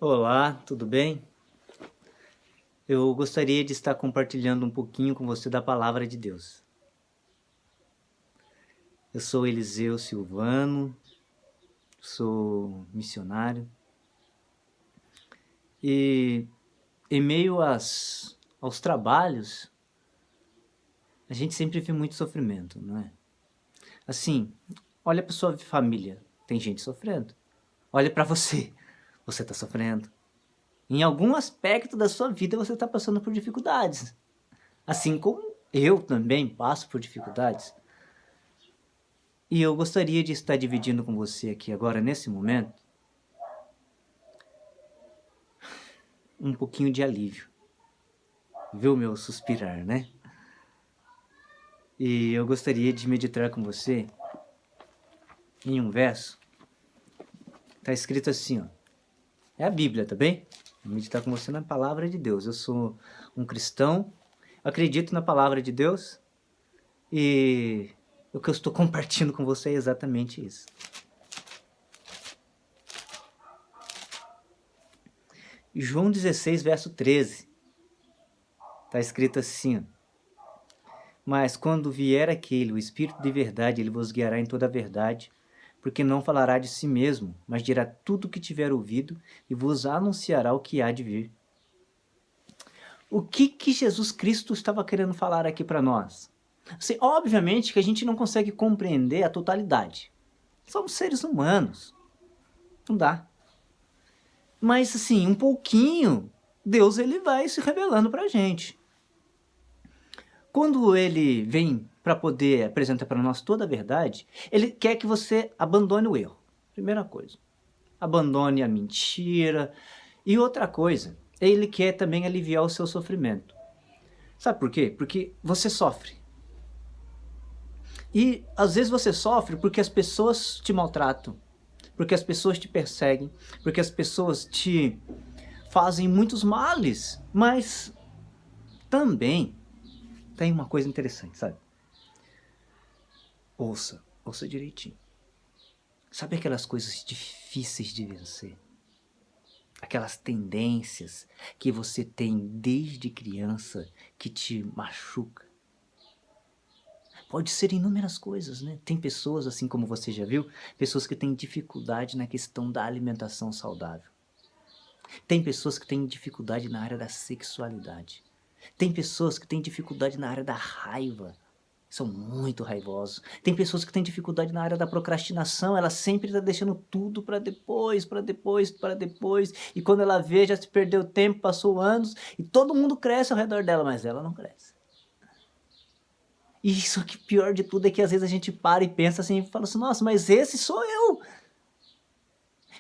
Olá, tudo bem? Eu gostaria de estar compartilhando um pouquinho com você da palavra de Deus. Eu sou Eliseu Silvano, sou missionário e em meio aos trabalhos, a gente sempre vê muito sofrimento, não é? Assim, olha para sua família, tem gente sofrendo. Olha para você, você está sofrendo. Em algum aspecto da sua vida você está passando por dificuldades. Assim como eu também passo por dificuldades. E eu gostaria de estar dividindo com você aqui agora, nesse momento, um pouquinho de alívio. Viu meu suspirar, né? E eu gostaria de meditar com você em um verso. Tá escrito assim, ó. É a Bíblia, tá bem? Vou meditar com você na palavra de Deus. Eu sou um cristão, acredito na palavra de Deus e o que eu estou compartilhando com você é exatamente isso. João 16, verso 13. Tá escrito assim, ó. Mas quando vier aquele, o Espírito de verdade, ele vos guiará em toda a verdade, porque não falará de si mesmo, mas dirá tudo o que tiver ouvido e vos anunciará o que há de vir. O que Jesus Cristo estava querendo falar aqui para nós? Assim, obviamente que a gente não consegue compreender a totalidade. Somos seres humanos. Não dá. Mas assim, um pouquinho, Deus ele vai se revelando para a gente. Quando ele vem para poder apresentar para nós toda a verdade, ele quer que você abandone o erro. Primeira coisa. Abandone a mentira. E outra coisa, ele quer também aliviar o seu sofrimento. Sabe por quê? Porque você sofre. E às vezes você sofre porque as pessoas te maltratam, porque as pessoas te perseguem, porque as pessoas te fazem muitos males. Mas também tem uma coisa interessante, sabe? Ouça direitinho. Sabe aquelas coisas difíceis de vencer? Aquelas tendências que você tem desde criança que te machuca? Pode ser inúmeras coisas, né? Tem pessoas, assim como você já viu, pessoas que têm dificuldade na questão da alimentação saudável. Tem pessoas que têm dificuldade na área da sexualidade. Tem pessoas que têm dificuldade na área da raiva. São muito raivosos. Tem pessoas que têm dificuldade na área da procrastinação. Ela sempre está deixando tudo para depois, para depois, para depois. E quando ela vê, já se perdeu tempo, passou anos. E todo mundo cresce ao redor dela, mas ela não cresce. E isso que pior de tudo é que às vezes a gente para e pensa assim, e fala assim, nossa, mas esse sou eu.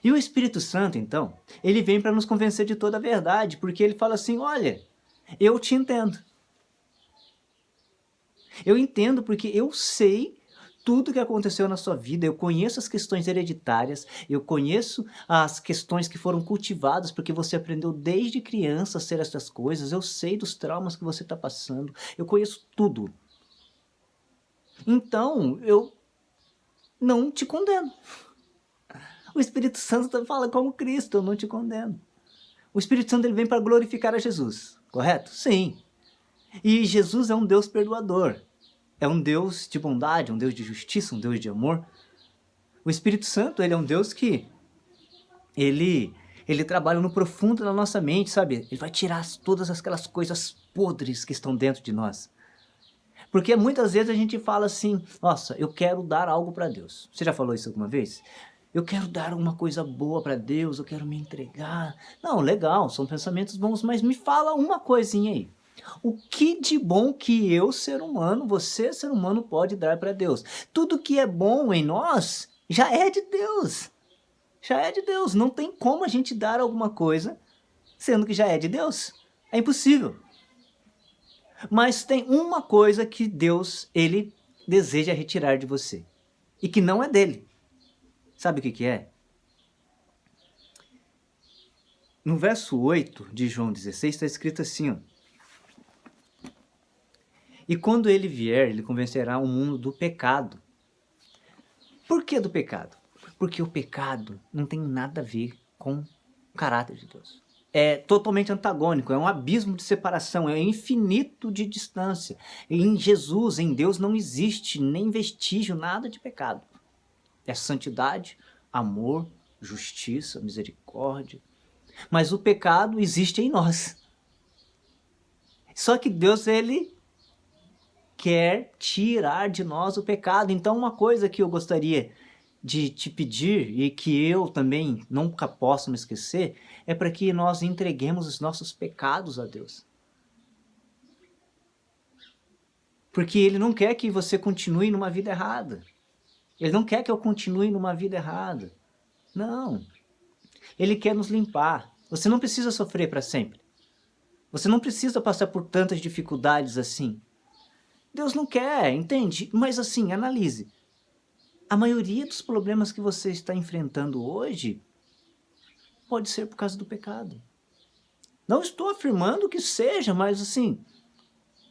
E o Espírito Santo, então, ele vem para nos convencer de toda a verdade, porque ele fala assim, olha, eu te entendo. Eu entendo porque eu sei tudo que aconteceu na sua vida, eu conheço as questões hereditárias, eu conheço as questões que foram cultivadas porque você aprendeu desde criança a ser essas coisas, eu sei dos traumas que você está passando, eu conheço tudo. Então, eu não te condeno. O Espírito Santo fala como Cristo, eu não te condeno. O Espírito Santo ele vem para glorificar a Jesus, correto? Sim. E Jesus é um Deus perdoador. É um Deus de bondade, um Deus de justiça, um Deus de amor. O Espírito Santo ele é um Deus que ele trabalha no profundo da nossa mente, sabe? Ele vai tirar todas aquelas coisas podres que estão dentro de nós. Porque muitas vezes a gente fala assim, nossa, eu quero dar algo para Deus. Você já falou isso alguma vez? Eu quero dar uma coisa boa para Deus, eu quero me entregar. Não, legal, são pensamentos bons, mas me fala uma coisinha aí. O que de bom que eu, ser humano, você, ser humano, pode dar para Deus? Tudo que é bom em nós já é de Deus. Já é de Deus. Não tem como a gente dar alguma coisa sendo que já é de Deus. É impossível. Mas tem uma coisa que Deus, ele deseja retirar de você. E que não é dele. Sabe o que é? No verso 8 de João 16 está escrito assim, ó. E quando ele vier, ele convencerá o mundo do pecado. Por que do pecado? Porque o pecado não tem nada a ver com o caráter de Deus. É totalmente antagônico, é um abismo de separação, é infinito de distância. Em Jesus, em Deus, não existe nem vestígio, nada de pecado. É santidade, amor, justiça, misericórdia. Mas o pecado existe em nós. Só que Deus, ele quer tirar de nós o pecado. Então, uma coisa que eu gostaria de te pedir e que eu também nunca posso me esquecer é para que nós entreguemos os nossos pecados a Deus. Porque Ele não quer que você continue numa vida errada. Ele não quer que eu continue numa vida errada. Não. Ele quer nos limpar. Você não precisa sofrer para sempre. Você não precisa passar por tantas dificuldades assim. Deus não quer, entende? Mas assim, analise. A maioria dos problemas que você está enfrentando hoje pode ser por causa do pecado. Não estou afirmando que seja, mas assim,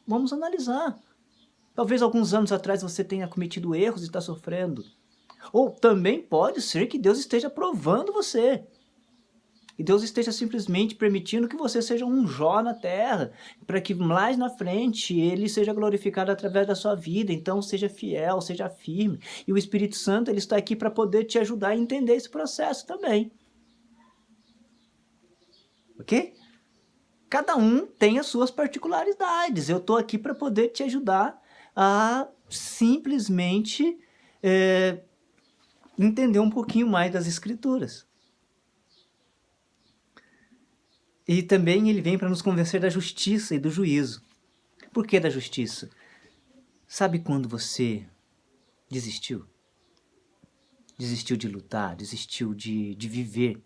vamos analisar. Talvez alguns anos atrás você tenha cometido erros e está sofrendo. Ou também pode ser que Deus esteja provando você. E Deus esteja simplesmente permitindo que você seja um Jó na terra, para que mais na frente Ele seja glorificado através da sua vida. Então seja fiel, seja firme. E o Espírito Santo ele está aqui para poder te ajudar a entender esse processo também. Ok? Cada um tem as suas particularidades. Eu estou aqui para poder te ajudar a simplesmente entender um pouquinho mais das Escrituras. E também ele vem para nos convencer da justiça e do juízo. Por que da justiça? Sabe quando você desistiu? Desistiu de lutar, desistiu de viver.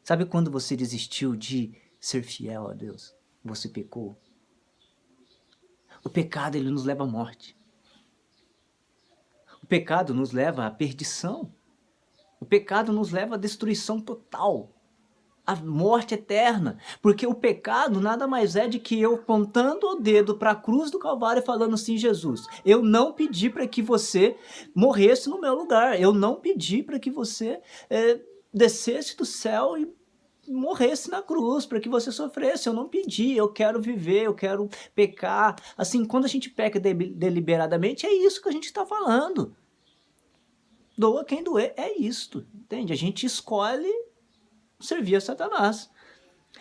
Sabe quando você desistiu de ser fiel a Deus? Você pecou. O pecado ele nos leva à morte. O pecado nos leva à perdição. O pecado nos leva à destruição total. A morte eterna, porque o pecado nada mais é de que eu apontando o dedo para a cruz do Calvário e falando assim, Jesus, eu não pedi para que você morresse no meu lugar, eu não pedi para que você descesse do céu e morresse na cruz, para que você sofresse, eu não pedi, eu quero viver, eu quero pecar. Assim, quando a gente peca deliberadamente, é isso que a gente está falando. Doa quem doer, é isto, entende? A gente escolhe servir a Satanás.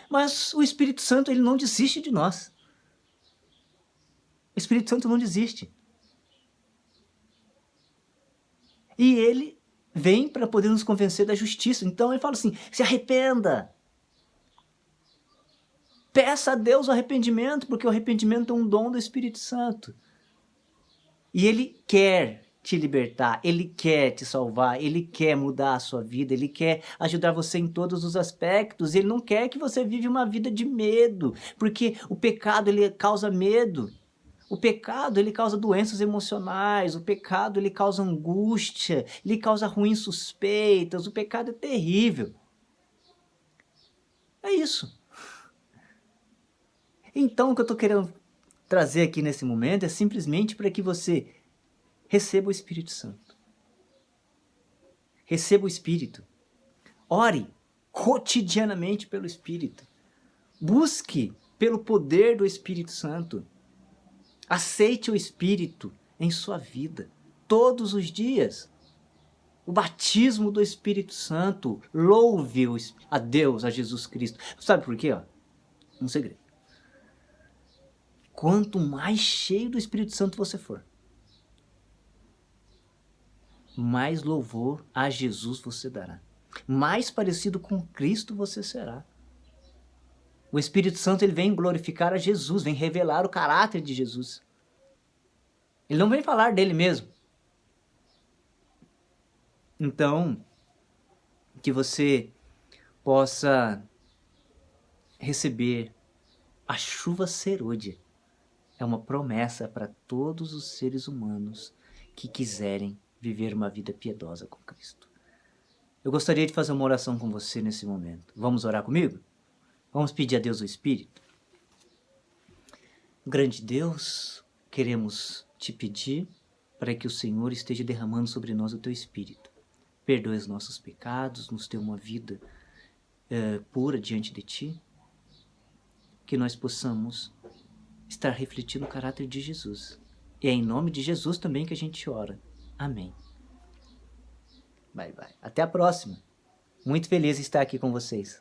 Mas o Espírito Santo, ele não desiste de nós. O Espírito Santo não desiste. E ele vem para poder nos convencer da justiça. Então ele fala assim, se arrependa. Peça a Deus o arrependimento, porque o arrependimento é um dom do Espírito Santo. E ele quer te libertar, ele quer te salvar, ele quer mudar a sua vida, ele quer ajudar você em todos os aspectos, ele não quer que você viva uma vida de medo, porque o pecado ele causa medo, o pecado ele causa doenças emocionais, o pecado ele causa angústia, ele causa ruins suspeitas, o pecado é terrível. É isso. Então o que eu estou querendo trazer aqui nesse momento é simplesmente para que você receba o Espírito Santo. Receba o Espírito. Ore cotidianamente pelo Espírito. Busque pelo poder do Espírito Santo. Aceite o Espírito em sua vida, todos os dias. O batismo do Espírito Santo. Louve a Deus, a Jesus Cristo. Sabe por quê? Um segredo. Quanto mais cheio do Espírito Santo você for, mais louvor a Jesus você dará. Mais parecido com Cristo você será. O Espírito Santo ele vem glorificar a Jesus, vem revelar o caráter de Jesus. Ele não vem falar dele mesmo. Então, que você possa receber a chuva serôdia. É uma promessa para todos os seres humanos que quiserem viver uma vida piedosa com Cristo. Eu gostaria de fazer uma oração com você nesse momento. Vamos orar comigo? Vamos pedir a Deus o Espírito? Grande Deus, queremos te pedir para que o Senhor esteja derramando sobre nós o teu Espírito. Perdoe os nossos pecados, nos dê uma vida pura diante de Ti, que nós possamos estar refletindo o caráter de Jesus. E é em nome de Jesus também que a gente ora. Amém. Bye, bye. Até a próxima. Muito feliz em estar aqui com vocês.